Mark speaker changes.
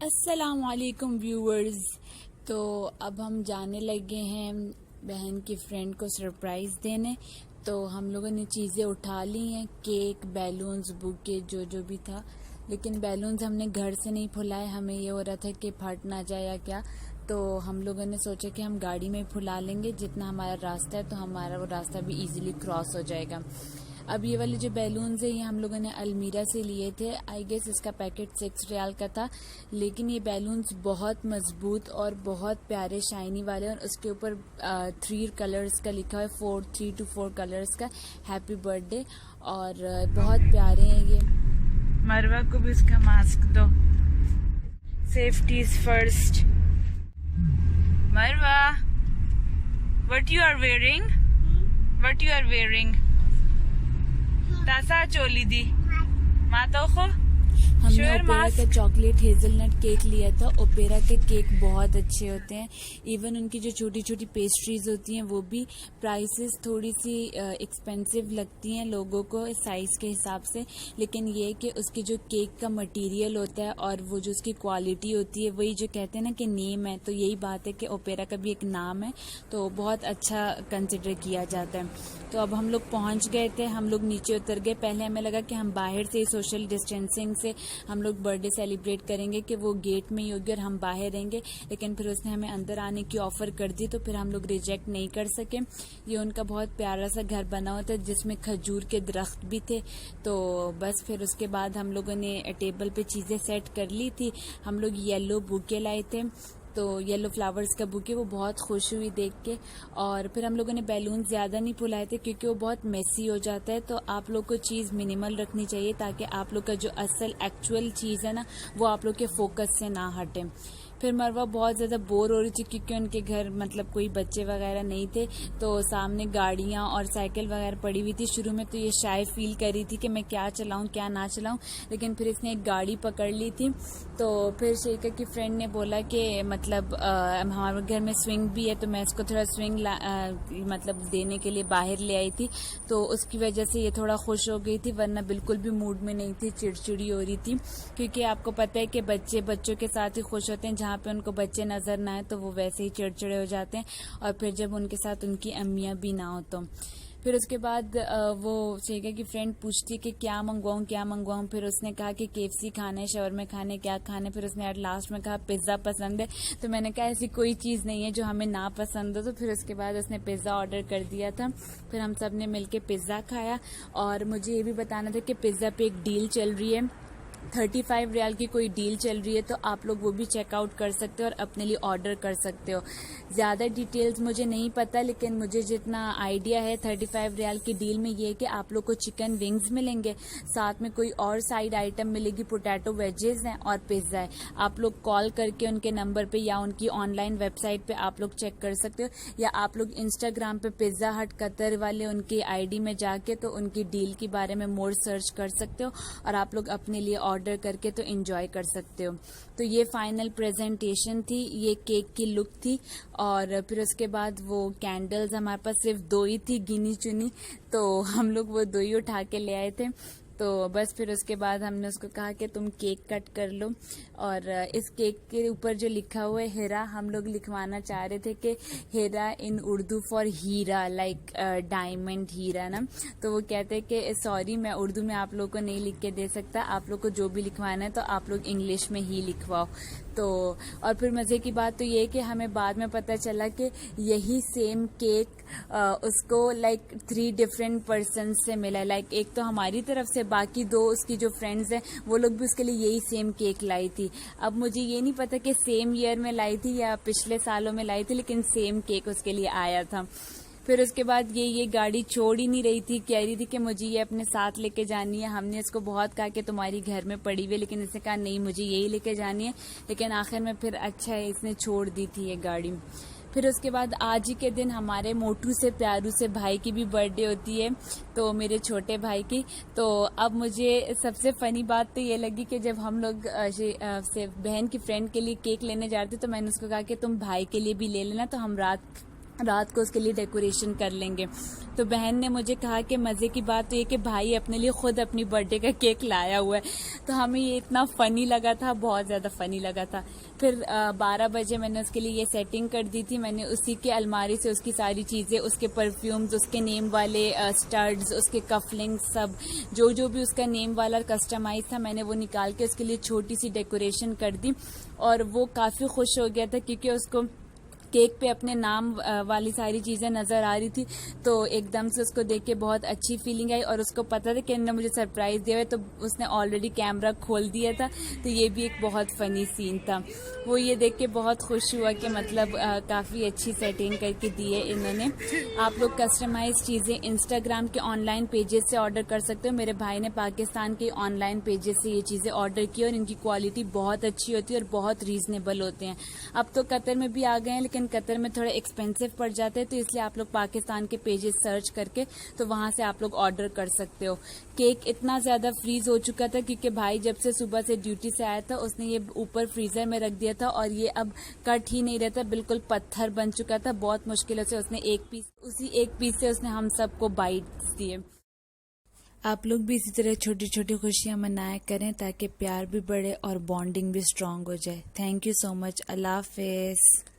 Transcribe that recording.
Speaker 1: अस्सलाम वालेकुम व्यूअर्स। तो अब हम जाने लगे हैं बहन की फ्रेंड को सरप्राइज़ देने। तो हम लोगों ने चीज़ें उठा ली हैं, केक, बैलून्स, बुके, जो जो भी था। लेकिन बैलून्स हमने घर से नहीं फुलाए, हमें ये हो रहा था कि फट ना जाए या क्या। तो हम लोगों ने सोचा कि हम गाड़ी में फुला लेंगे, जितना हमारा रास्ता है तो हमारा वो रास्ता भी इजीली क्रॉस हो जाएगा। अब ये वाले जो बैलून्स है ये हम लोगों ने अलमीरा से लिए थे। आई गेस इसका पैकेट 6 रियाल का था, लेकिन ये बैलून्स बहुत मजबूत और बहुत प्यारे शाइनी वाले, और उसके ऊपर 3 कलर्स का लिखा है, 3 to 4 कलर्स का हैप्पी बर्थडे, और बहुत प्यारे हैं ये। मरवा को भी उसका मास्क दो, safety is first. Marwa, what you are wearing? What you are wearing? तासा चोली दी मातो को। हमने ओपेरा का चॉकलेट हेजलनट केक लिया था। ओपेरा के केक बहुत अच्छे होते हैं। इवन उनकी जो छोटी छोटी पेस्ट्रीज होती हैं वो भी प्राइसेस थोड़ी सी एक्सपेंसिव लगती हैं लोगों को साइज के हिसाब से, लेकिन ये कि उसकी जो केक का मटेरियल होता है और वो जो उसकी क्वालिटी होती है, वही जो कहते हैं ना कि नेम है, तो यही बात है कि ओपेरा का भी एक नाम है, तो बहुत अच्छा कंसिडर किया जाता है। तो अब हम लोग पहुंच गए थे, हम लोग नीचे उतर गए। पहले हमें लगा कि हम बाहर से सोशल डिस्टेंसिंग से हम लोग बर्थडे सेलिब्रेट करेंगे, कि वो गेट में ही होगी और हम बाहर रहेंगे, लेकिन फिर उसने हमें अंदर आने की ऑफर कर दी, तो फिर हम लोग रिजेक्ट नहीं कर सके। ये उनका बहुत प्यारा सा घर बना हुआ था जिसमें खजूर के दरख्त भी थे। तो बस फिर उसके बाद हम लोगों ने टेबल पे चीज़ें सेट कर ली थी। हम लोग येलो बुके लाए थे, तो येलो फ्लावर्स का बुके, वो बहुत खुश हुई देख के। और फिर हम लोगों ने बैलून ज़्यादा नहीं फुलाए थे क्योंकि वो बहुत मेसी हो जाता है, तो आप लोग को चीज़ मिनिमल रखनी चाहिए ताकि आप लोग का जो असल एक्चुअल चीज़ है ना वो आप लोग के फोकस से ना हटे। फिर मरवा बहुत ज़्यादा बोर हो रही थी क्योंकि उनके घर मतलब कोई बच्चे वगैरह नहीं थे, तो सामने गाड़ियाँ और साइकिल वगैरह पड़ी हुई थी। शुरू में तो ये शाय फील कर रही थी कि मैं क्या चलाऊँ क्या ना चलाऊँ, लेकिन फिर इसने एक गाड़ी पकड़ ली थी। तो फिर शेखा की फ्रेंड ने बोला कि मतलब हमारे घर में स्विंग भी है, तो मैं इसको थोड़ा स्विंग मतलब देने के लिए बाहर ले आई थी, तो उसकी वजह से ये थोड़ा खुश हो गई थी, वरना बिल्कुल भी मूड में नहीं थी, चिड़चिड़ी हो रही थी। क्योंकि आपको पता है कि बच्चे बच्चों के साथ ही खुश होते हैं, जहाँ पे उनको बच्चे नजर ना आए तो वो वैसे ही चिड़चिड़े हो जाते हैं, और फिर जब उनके साथ उनकी अम्मियाँ भी ना हो तो। फिर उसके बाद वो शेखा की फ्रेंड पूछती कि क्या मंगवाऊं। फिर उसने कहा कि KFC खाना है, शवरमे खाने, क्या खाने। फिर उसने लास्ट में कहा पिज़्ज़ा पसंद है, तो मैंने कहा ऐसी कोई चीज़ नहीं है जो हमें ना पसंद हो। तो फिर उसके बाद उसने पिज़्ज़ा ऑर्डर कर दिया था। फिर हम सब ने मिलकर पिज़्ज़ा खाया। और मुझे ये भी बताना था कि पिज़्ज़ा पे एक डील चल रही है, 35 रियाल की कोई डील चल रही है, तो आप लोग वो भी चेकआउट कर सकते हो और अपने लिए ऑर्डर कर सकते हो। ज़्यादा डिटेल्स मुझे नहीं पता, लेकिन मुझे जितना आइडिया है 35 रियाल की डील में ये है कि आप लोग को चिकन विंग्स मिलेंगे, साथ में कोई और साइड आइटम मिलेगी, पोटैटो वेजेस हैं और पिज़्ज़ा है। आप लोग कॉल करके उनके नंबर पे या उनकी ऑनलाइन वेबसाइट पे आप लोग चेक कर सकते हो, या आप लोग इंस्टाग्राम पे पिज़्ज़ा हट कतर वाले उनकी ID में जाके तो उनकी डील के बारे में मोर सर्च कर सकते हो, और आप लोग अपने लिए ऑर्डर करके तो एंजॉय कर सकते हो। तो ये फाइनल प्रेजेंटेशन थी, ये केक की लुक थी। और फिर उसके बाद वो कैंडल्स हमारे पास सिर्फ 2 ही थी गिनी चुनी, तो हम लोग वो 2 ही उठा के ले आए थे। तो बस फिर उसके बाद हमने उसको कहा कि तुम केक कट कर लो, और इस केक के ऊपर जो लिखा हुआ है हीरा, हम लोग लिखवाना चाह रहे थे कि हीरा इन उर्दू फॉर हीरा, लाइक डायमंड हीरा ना। तो वो कहते हैं कि सॉरी मैं उर्दू में आप लोग को नहीं लिख के दे सकता, आप लोग को जो भी लिखवाना है तो आप लोग इंग्लिश में ही लिखवाओ। तो और फिर मज़े की बात तो ये है कि हमें बाद में पता चला कि यही सेम केक उसको लाइक 3 डिफरेंट पर्सन से मिला है। लाइक एक तो हमारी तरफ से, बाकी 2 उसकी जो फ्रेंड्स हैं वो लोग भी उसके लिए यही सेम केक लाई थी। अब मुझे ये नहीं पता कि सेम ईयर में लाई थी या पिछले सालों में लाई थी, लेकिन सेम केक उसके लिए आया था। फिर उसके बाद ये गाड़ी छोड़ ही नहीं रही थी, कह रही थी कि मुझे ये अपने साथ लेके जानी है। हमने इसको बहुत कहा कि तुम्हारी घर में पड़ी हुई है, लेकिन इसने कहा नहीं मुझे यही लेके जानी है, लेकिन आखिर में फिर अच्छा है इसने छोड़ दी थी ये गाड़ी। फिर उसके बाद आज ही के दिन हमारे मोटू से प्यारू से भाई की भी बर्थडे होती है, तो मेरे छोटे भाई की। तो अब मुझे सबसे फ़नी बात तो ये लगी कि जब हम लोग से बहन की फ्रेंड के लिए केक लेने जा रहे थे, तो मैंने उसको कहा कि तुम भाई के लिए भी ले लेना, तो हम रात रात को उसके लिए डेकोरेशन कर लेंगे। तो बहन ने मुझे कहा कि मज़े की बात तो ये कि भाई अपने लिए खुद अपनी बर्थडे का केक लाया हुआ है। तो हमें ये इतना फ़नी लगा था, बहुत ज़्यादा फ़नी लगा था। फिर 12 बजे मैंने उसके लिए ये सेटिंग कर दी थी। मैंने उसी के अलमारी से उसकी सारी चीज़ें, उसके परफ्यूम्स, उसके नेम वाले स्टड्स, उसके कफलिंग्स, सब जो भी उसका नेम वाला कस्टमाइज था, मैंने वो निकाल के उसके लिए छोटी सी डेकोरेशन कर दी। और वो काफ़ी खुश हो गया था क्योंकि उसको केक पे अपने नाम वाली सारी चीज़ें नज़र आ रही थी। तो एकदम से उसको देख के बहुत अच्छी फीलिंग आई और उसको पता था कि इन्होंने मुझे सरप्राइज़ दिया है, तो उसने ऑलरेडी कैमरा खोल दिया था। तो ये भी एक बहुत फ़नी सीन था। वो ये देख के बहुत खुश हुआ कि मतलब काफ़ी अच्छी सेटिंग करके दी है इन्होंने। आप लोग कस्टमाइज चीज़ें इंस्टाग्राम के ऑनलाइन पेजेस से ऑर्डर कर सकते हो। मेरे भाई ने पाकिस्तान के ऑनलाइन पेजेस से ये चीज़ें ऑर्डर की और इनकी क्वालिटी बहुत अच्छी होती है और बहुत रीज़नेबल होते हैं। अब तो कतर में भी आ गए हैं, लेकिन कतर में थोड़े एक्सपेंसिव पड़ जाते हैं, तो इसलिए आप लोग पाकिस्तान के पेजेस सर्च करके तो वहां से आप लोग ऑर्डर कर सकते हो। केक इतना ज्यादा फ्रीज हो चुका था क्योंकि भाई जब से सुबह से ड्यूटी से आया था उसने ये ऊपर फ्रीजर में रख दिया था और ये अब कट ही नहीं रहता, बिल्कुल पत्थर बन चुका था। बहुत मुश्किलों से उसने उसी एक पीस से उसने हम सबको बाइट्स दिए। आप लोग भी इसी तरह छोटी छोटी खुशियां मनाया करें ताकि प्यार भी बढ़े और बॉन्डिंग भी स्ट्रांग हो जाए। Thank you so much. Allah Hafiz.